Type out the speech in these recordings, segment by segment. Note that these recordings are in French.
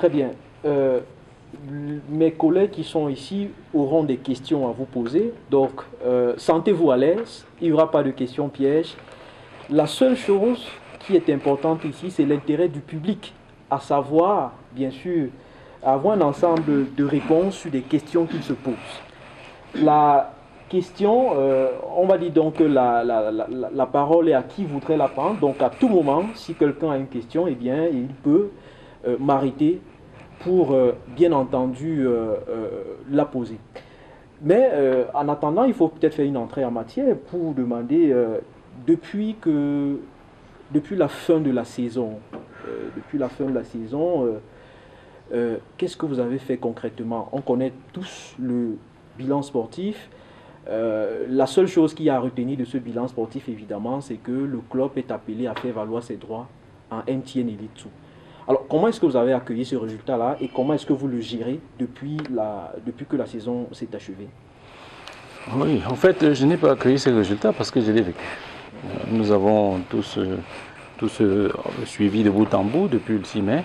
Très bien. Mes collègues qui sont ici auront des questions à vous poser. Donc, sentez-vous à l'aise. Il n'y aura pas de questions pièges. La seule chose qui est importante ici, c'est l'intérêt du public, à savoir, bien sûr, avoir un ensemble de réponses sur des questions qu'il se pose. La question, on va dire donc que la parole est à qui voudrait la prendre. Donc, à tout moment, si quelqu'un a une question, eh bien, il peut m'arrêter pour, bien entendu, la poser. Mais en attendant, il faut peut-être faire une entrée en matière pour demander, depuis, que, depuis la fin de la saison, qu'est-ce que vous avez fait concrètement? On connaît tous le bilan sportif. La seule chose qu'il y a à retenir de ce bilan sportif, évidemment, c'est que le club est appelé à faire valoir ses droits en MTN Elite 2. Alors, comment est-ce que vous avez accueilli ce résultat-là et comment est-ce que vous le gérez depuis que la saison s'est achevée? Oui, en fait, je n'ai pas accueilli ces résultats parce que je l'ai vécu. Nous avons tous suivi de bout en bout depuis le 6 mai,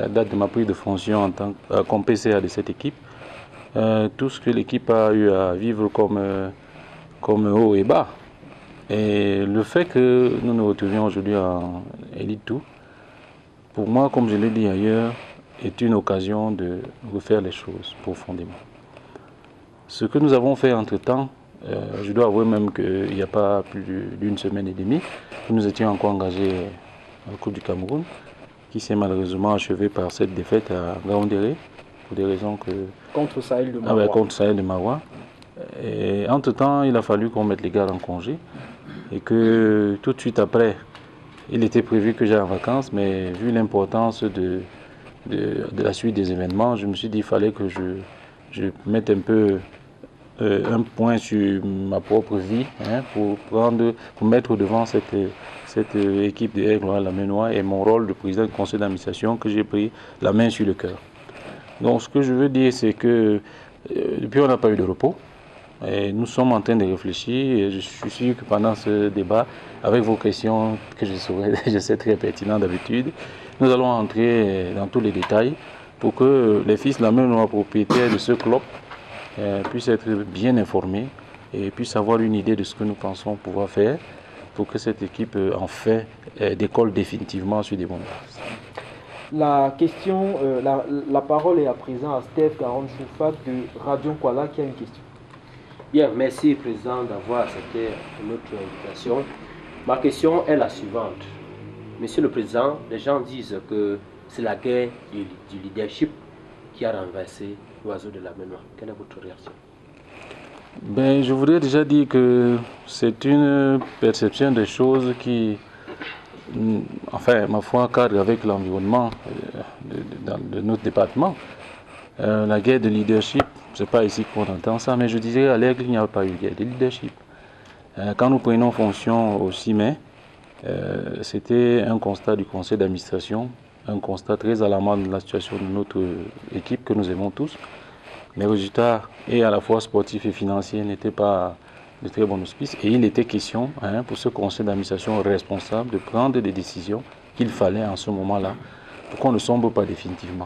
date de ma prise de fonction en tant comme PCA de cette équipe. Tout ce que l'équipe a eu à vivre comme haut et bas. Et le fait que nous nous retrouvions aujourd'hui en Elite 2, pour moi, comme je l'ai dit ailleurs, est une occasion de refaire les choses profondément. Ce que nous avons fait entre-temps, je dois avouer même qu'il n'y a pas plus d'une semaine et demie, nous étions encore engagés à la Coupe du Cameroun, qui s'est malheureusement achevée par cette défaite à Gaoundéré, pour des raisons que... Contre Sahel de Marois. Contre Sahel de Marois. Et entre-temps, il a fallu qu'on mette les gars en congé, et que tout de suite après, il était prévu que j'aille en vacances, mais vu l'importance de la suite des événements, je me suis dit qu'il fallait que je mette un peu un point sur ma propre vie, pour mettre devant cette équipe de Aigle Noir la main noire et mon rôle de président du conseil d'administration que j'ai pris la main sur le cœur. Donc ce que je veux dire, c'est que depuis on n'a pas eu de repos. Et nous sommes en train de réfléchir et je suis sûr que pendant ce débat, avec vos questions que je sais très pertinentes d'habitude, nous allons entrer dans tous les détails pour que les fils de la même loi propriétaire de ce club puissent être bien informés et puissent avoir une idée de ce que nous pensons pouvoir faire pour que cette équipe en fait décolle définitivement sur des bonnes bases. La parole est à présent à Steph Garonne-Choufak de Radio Kuala qui a une question. Bien, merci Président d'avoir accepté notre invitation. Ma question est la suivante. Monsieur le Président, les gens disent que c'est la guerre du leadership qui a renversé l'oiseau de la main noire. Quelle est votre réaction? Je voudrais déjà dire que c'est une perception des choses qui, enfin, ma foi, cadre avec l'environnement de notre département. La guerre de leadership, c'est pas ici qu'on entend ça, mais je dirais à l'Aigle, il n'y a pas eu de guerre de leadership. Quand nous prenons fonction au 6 mai, c'était un constat du conseil d'administration, un constat très alarmant de la situation de notre équipe que nous aimons tous. Les résultats, et à la fois sportifs et financiers, n'étaient pas de très bon auspice. Et il était question, pour ce conseil d'administration responsable, de prendre des décisions qu'il fallait en ce moment-là pour qu'on ne sombre pas définitivement.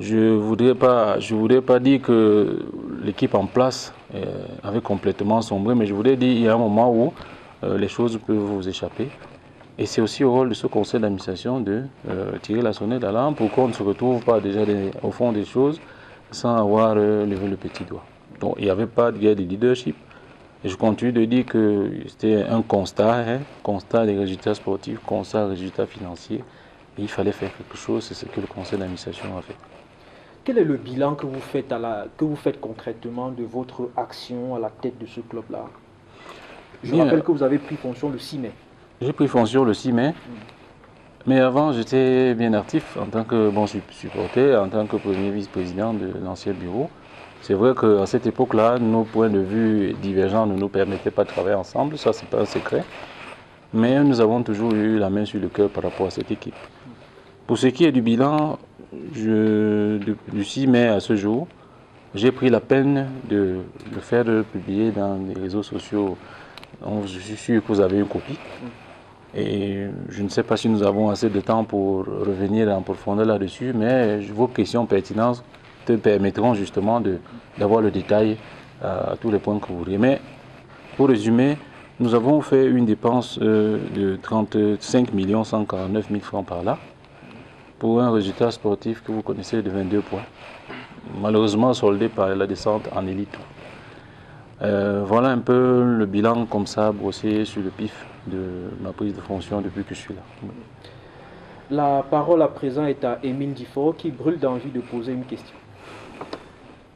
Je ne voudrais pas dire que l'équipe en place avait complètement sombré, mais je voudrais dire qu'il y a un moment où les choses peuvent vous échapper. Et c'est aussi au rôle de ce conseil d'administration de tirer la sonnette d'alarme pour qu'on ne se retrouve pas déjà au fond des choses sans avoir levé le petit doigt. Donc il n'y avait pas de guerre de leadership. Et je continue de dire que c'était un constat, constat des résultats sportifs, constat des résultats financiers. Et il fallait faire quelque chose, c'est ce que le conseil d'administration a fait. Quel est le bilan que vous faites concrètement de votre action à la tête de ce club-là? Je rappelle que vous avez pris fonction le 6 mai. J'ai pris fonction le 6 mai, mais avant j'étais bien actif en tant que bon supporter, en tant que premier vice-président de l'ancien bureau. C'est vrai qu'à cette époque-là, nos points de vue divergents ne nous permettaient pas de travailler ensemble, ça c'est pas un secret. Mais nous avons toujours eu la main sur le cœur par rapport à cette équipe. Pour ce qui est du bilan, du 6 mai à ce jour, j'ai pris la peine de le faire publier dans les réseaux sociaux. Donc, je suis sûr que vous avez une copie. Et je ne sais pas si nous avons assez de temps pour revenir en profondeur là-dessus, mais vos questions pertinentes te permettront justement d'avoir le détail à tous les points que vous voudriez. Mais pour résumer, nous avons fait une dépense de 35 149 000 francs par là, pour un résultat sportif que vous connaissez de 22 points, malheureusement soldé par la descente en élite. Voilà un peu le bilan comme ça, brossé sur le pif de ma prise de fonction depuis que je suis là. La parole à présent est à Émile Difford qui brûle d'envie de poser une question.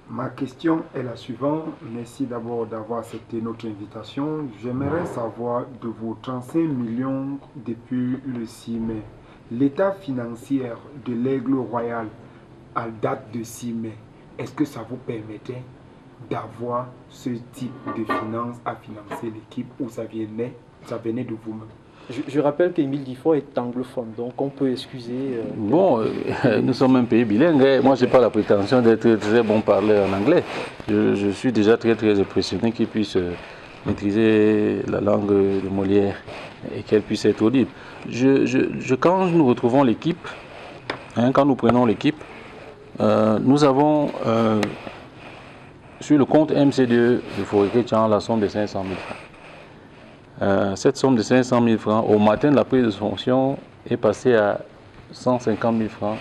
Ma question est la suivante. Merci d'abord d'avoir accepté notre invitation. J'aimerais savoir de vos 35 millions depuis le 6 mai. L'état financier de l'Aigle Royal à date de 6 mai, est-ce que ça vous permettait d'avoir ce type de finances à financer l'équipe ou ça venait de vous-même? Je rappelle qu'Émile Difford est anglophone, donc on peut excuser... Bon, nous sommes un pays bilingue. Moi, je n'ai pas la prétention d'être très bon parleur en anglais. Je suis déjà très impressionné qu'il puisse maîtriser la langue de Molière et qu'elle puisse être audible. Quand nous retrouvons l'équipe, quand nous prenons l'équipe, nous avons sur le compte MC2 de Foréké-Tchan la somme de 500 000 francs. Cette somme de 500 000 francs, au matin de la prise de fonction, est passée à 150 000 francs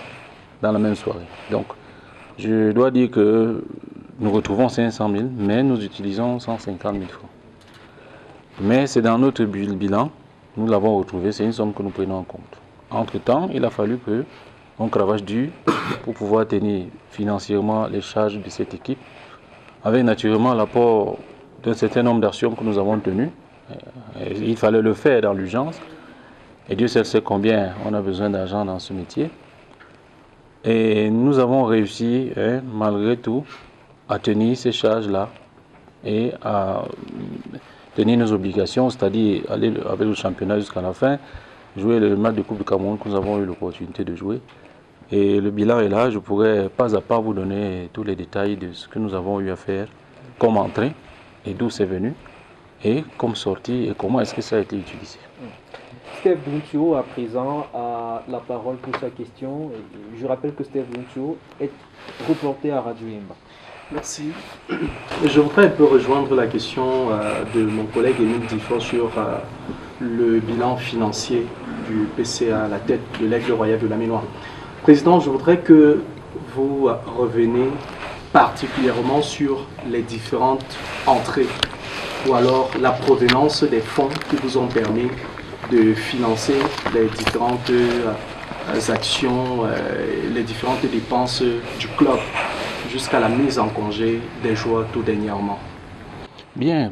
dans la même soirée. Donc, je dois dire que nous retrouvons 500 000, mais nous utilisons 150 000 francs. Mais c'est dans notre bilan, nous l'avons retrouvé, c'est une somme que nous prenons en compte. Entre-temps, il a fallu que on cravache dur pour pouvoir tenir financièrement les charges de cette équipe, avec naturellement l'apport d'un certain nombre d'actions que nous avons tenues. Il fallait le faire dans l'urgence. Et Dieu seul sait combien on a besoin d'argent dans ce métier. Et nous avons réussi, malgré tout, à tenir ces charges-là et à tenir nos obligations, c'est-à-dire aller avec le championnat jusqu'à la fin, jouer le match de Coupe du Cameroun que nous avons eu l'opportunité de jouer. Et le bilan est là, je pourrais pas à pas vous donner tous les détails de ce que nous avons eu à faire comme entrée et d'où c'est venu. Et comme sortie, et comment est-ce que ça a été utilisé. Steve Bruntio, à présent, a la parole pour sa question. Je rappelle que Steve Bruntio est reporter à Radio Imba. Merci. Je voudrais un peu rejoindre la question de mon collègue Émile Difford sur le bilan financier du PCA à la tête de l'Aigle Royal de la Ménoire. Président, je voudrais que vous reveniez particulièrement sur les différentes entrées ou alors la provenance des fonds qui vous ont permis de financer les différentes actions, les différentes dépenses du club jusqu'à la mise en congé des joueurs tout dernièrement. Bien,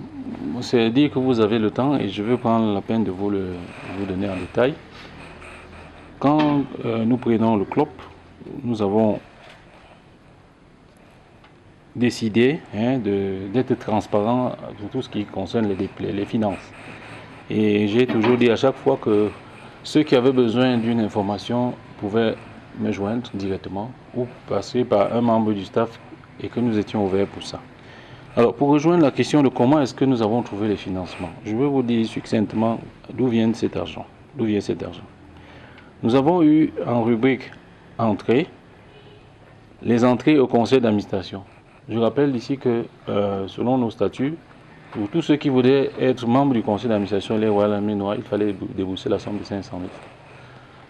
c'est dire que vous avez le temps et je vais prendre la peine de vous donner en détail. Quand nous prenons le club, nous avons décidé d'être transparent sur tout ce qui concerne les finances. Et j'ai toujours dit à chaque fois que ceux qui avaient besoin d'une information pouvaient me joindre directement ou passer par un membre du staff et que nous étions ouverts pour ça. Alors, pour rejoindre la question de comment est-ce que nous avons trouvé les financements, je vais vous dire succinctement d'où vient cet argent. Nous avons eu en rubrique entrée les entrées au conseil d'administration. Je rappelle ici que selon nos statuts, pour tous ceux qui voudraient être membres du conseil d'administration les Royal Ménois, il fallait débourser la somme de 500 000 francs.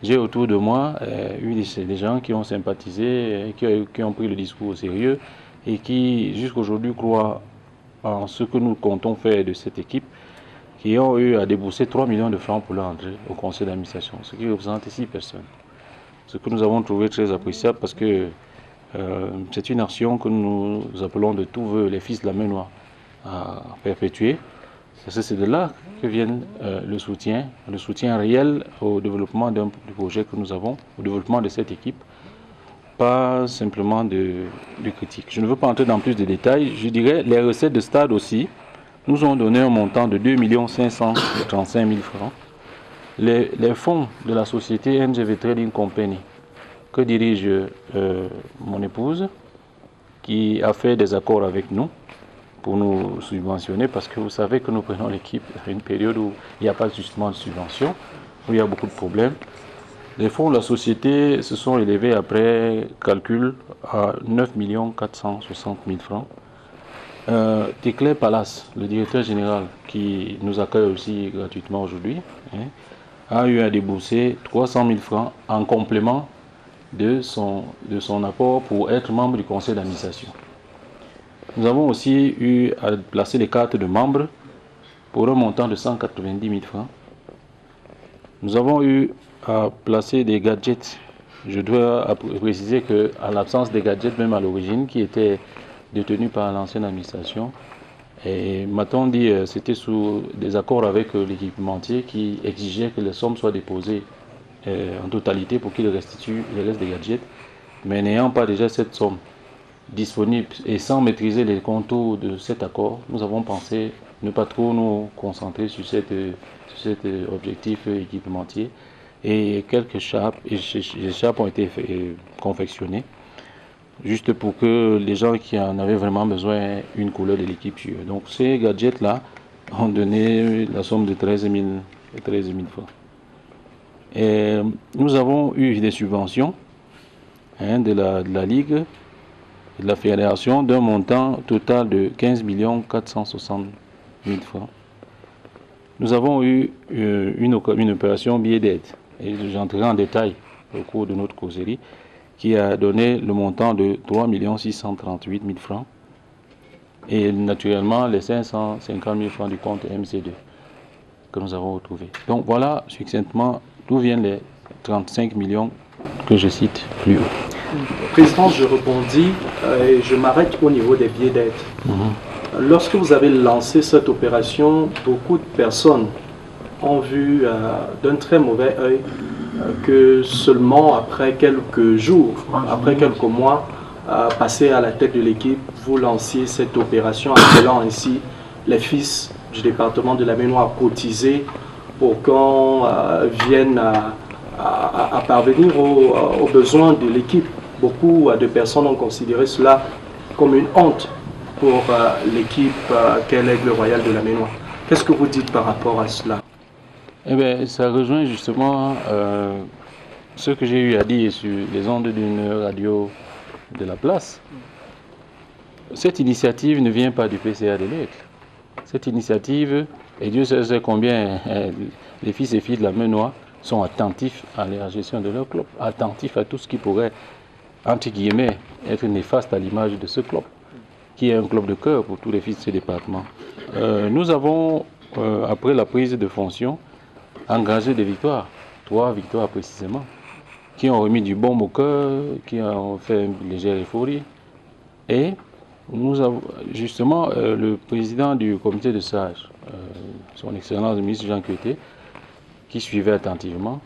J'ai autour de moi eu des gens qui ont sympathisé, qui ont pris le discours au sérieux et qui jusqu'aujourd'hui croient en ce que nous comptons faire de cette équipe, qui ont eu à débourser 3 millions de francs pour leur entrée au conseil d'administration, ce qui représente 6 personnes. Ce que nous avons trouvé très appréciable parce que c'est une action que nous appelons de tous vœux les fils de la Ménoire à perpétuer. C'est de là que vient le soutien réel au développement du projet que nous avons, au développement de cette équipe, pas simplement de critiques. Je ne veux pas entrer dans plus de détails. Je dirais les recettes de stade aussi nous ont donné un montant de 2 535 000 francs. Les fonds de la société NGV Trading Company que dirige mon épouse, qui a fait des accords avec nous pour nous subventionner, parce que vous savez que nous prenons l'équipe à une période où il n'y a pas justement de subvention. où il y a beaucoup de problèmes. Les fonds de la société se sont élevés après calcul à 9 460 000 francs. Teclair Palace, le directeur général qui nous accueille aussi gratuitement aujourd'hui, a eu à débourser 300 000 francs en complément de son apport pour être membre du conseil d'administration. Nous avons aussi eu à placer les cartes de membres pour un montant de 190 000 francs. Nous avons eu à placer des gadgets. Je dois préciser qu'en l'absence des gadgets, même à l'origine, qui étaient détenus par l'ancienne administration, et m'a-t-on dit c'était sous des accords avec l'équipementier qui exigeait que les sommes soient déposées en totalité pour qu'il restitue le reste des gadgets. Mais n'ayant pas déjà cette somme disponible et sans maîtriser les contours de cet accord, nous avons pensé ne pas trop nous concentrer sur cet objectif équipementier. Et quelques écharpes ont été confectionnées, juste pour que les gens qui en avaient vraiment besoin une couleur de l'équipe suive. Donc ces gadgets-là ont donné la somme de 13 000 francs. Et nous avons eu des subventions de la Ligue et de la Fédération d'un montant total de 15 460 000 francs. Nous avons eu une opération billet d'aide, et j'entrerai en détail au cours de notre causerie, qui a donné le montant de 3 638 000 francs et naturellement les 550 000 francs du compte MC2 que nous avons retrouvé. Donc voilà succinctement d'où viennent les 35 millions que je cite plus haut. Président, je rebondis et je m'arrête au niveau des billets d'aide. Lorsque vous avez lancé cette opération, beaucoup de personnes ont vu d'un très mauvais œil que seulement après quelques jours, après quelques mois, passé à la tête de l'équipe, vous lanciez cette opération appelant ainsi les fils du département de la Maine-Noire à cotiser pour qu'on vienne à parvenir aux besoins de l'équipe. Beaucoup de personnes ont considéré cela comme une honte pour l'équipe qu'est l'Aigle Royal de la Maine-Noire. Qu'est-ce que vous dites par rapport à cela? Eh bien, ça rejoint justement ce que j'ai eu à dire sur les ondes d'une radio de la place. Cette initiative ne vient pas du PCA de l'Aigle. Cette initiative, et Dieu sait combien les fils et filles de la Maine-Noire sont attentifs à la gestion de leur club, attentifs à tout ce qui pourrait, entre guillemets, être néfaste à l'image de ce club, qui est un club de cœur pour tous les fils de ce département. Nous avons, après la prise de fonction, engagé des victoires, 3 victoires précisément, qui ont remis du baume au cœur, qui ont fait une légère euphorie. Et nous avons justement le président du comité de sages, son excellence le ministre Jean Queté, qui suivait attentivement,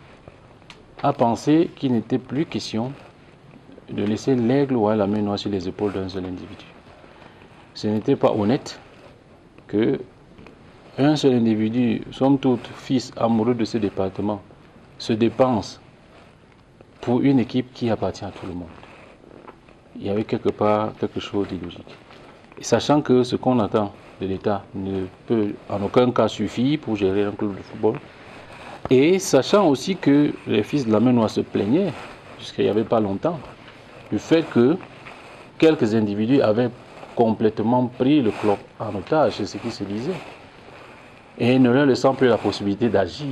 a pensé qu'il n'était plus question de laisser l'Aigle ou la Maine-Noire sur les épaules d'un seul individu. Ce n'était pas honnête que un seul individu, somme toute fils amoureux de ce département, se dépense pour une équipe qui appartient à tout le monde. Il y avait quelque part quelque chose d'illogique. Et sachant que ce qu'on attend de l'État ne peut en aucun cas suffire pour gérer un club de football, et sachant aussi que les fils de la Maine-Noire se plaignaient, jusqu'il n'y avait pas longtemps, du fait que quelques individus avaient complètement pris le club en otage, c'est ce qui se disait, et ne leur laissant plus la possibilité d'agir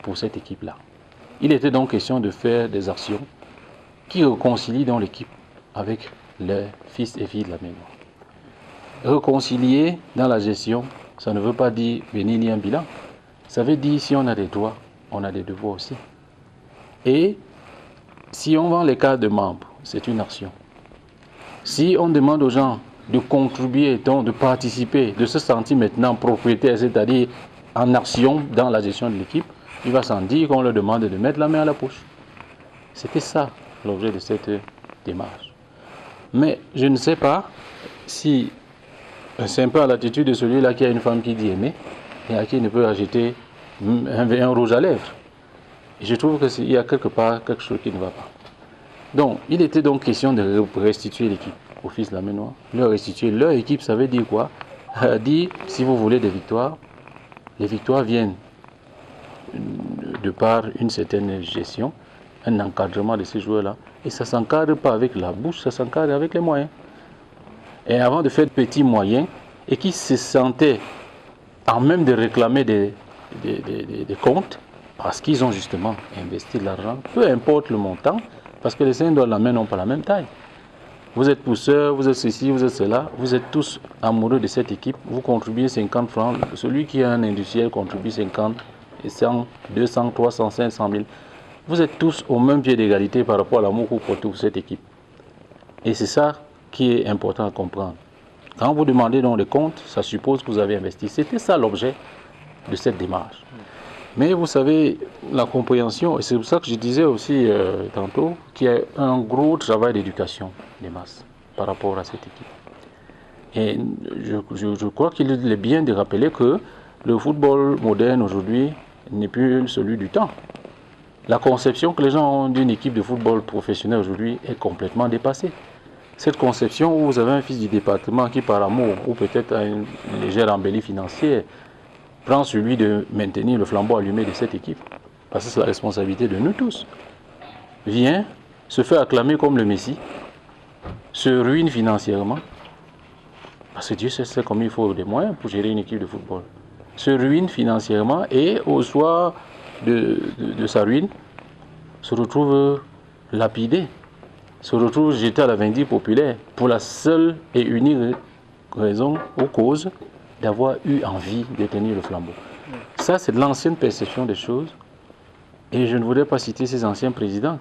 pour cette équipe-là. Il était donc question de faire des actions qui réconcilient dans l'équipe avec les fils et filles de la Maine-Noire. Réconcilier dans la gestion, ça ne veut pas dire venir lier un bilan. Ça veut dire si on a des droits, on a des devoirs aussi. Et si on vend les cartes de membres, c'est une action. Si on demande aux gens de contribuer, donc de participer, de se sentir maintenant propriétaire, c'est-à-dire en action dans la gestion de l'équipe, il va sans dire qu'on leur demande de mettre la main à la poche. C'était ça l'objet de cette démarche. Mais je ne sais pas si c'est un peu à l'attitude de celui-là qui a une femme qui dit aimer et à qui il ne peut ajouter un rouge à lèvres. Et je trouve qu'il y a quelque part quelque chose qui ne va pas. Donc, il était donc question de restituer l'équipe aux fils de la Maine-Noire. Leur restituer leur équipe, ça veut dire quoi? Dire, si vous voulez des victoires, les victoires viennent de par une certaine gestion, un encadrement de ces joueurs-là. Et ça ne s'encadre pas avec la bouche, ça s'encadre avec les moyens. Et avant de faire de petits moyens, et qui se sentaient en même de réclamer des comptes, parce qu'ils ont justement investi de l'argent, peu importe le montant, parce que les 5 dollars la main n'ont pas la même taille. Vous êtes pousseur, vous êtes ceci, vous êtes cela, vous êtes tous amoureux de cette équipe, vous contribuez 50 francs, celui qui est un industriel contribue 50, 100, 200, 300, 500 000. Vous êtes tous au même pied d'égalité par rapport à l'amour que vous portez pour cette équipe. Et c'est ça qui est important à comprendre. Quand vous demandez donc des comptes, ça suppose que vous avez investi. C'était ça l'objet de cette démarche. Mais vous savez, la compréhension, et c'est pour ça que je disais aussi tantôt, qu'il y a un gros travail d'éducation des masses par rapport à cette équipe. Et je crois qu'il est bien de rappeler que le football moderne aujourd'hui n'est plus celui du temps. La conception que les gens ont d'une équipe de football professionnel aujourd'hui est complètement dépassée. Cette conception où vous avez un fils du département qui, par amour ou peut-être a une légère embellie financière, prend celui de maintenir le flambeau allumé de cette équipe, parce que c'est la responsabilité de nous tous, vient, se fait acclamer comme le Messie, se ruine financièrement, parce que Dieu sait comme il faut des moyens pour gérer une équipe de football, se ruine financièrement et au soir de sa ruine, se retrouve lapidé, se retrouve jeté à la vindicte populaire pour la seule et unique raison ou cause d'avoir eu envie de tenir le flambeau. Ça, c'est de l'ancienne perception des choses. Et je ne voudrais pas citer ces anciens présidents,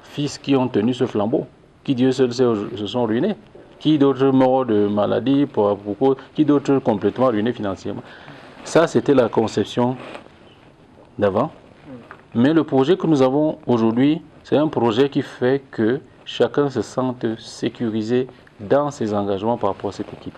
fils qui ont tenu ce flambeau, qui Dieu seul sait se sont ruinés, qui d'autres morts de maladie, qui d'autres complètement ruinés financièrement. Ça, c'était la conception d'avant. Mais le projet que nous avons aujourd'hui, c'est un projet qui fait que chacun se sente sécurisé dans ses engagements par rapport à cette équipe.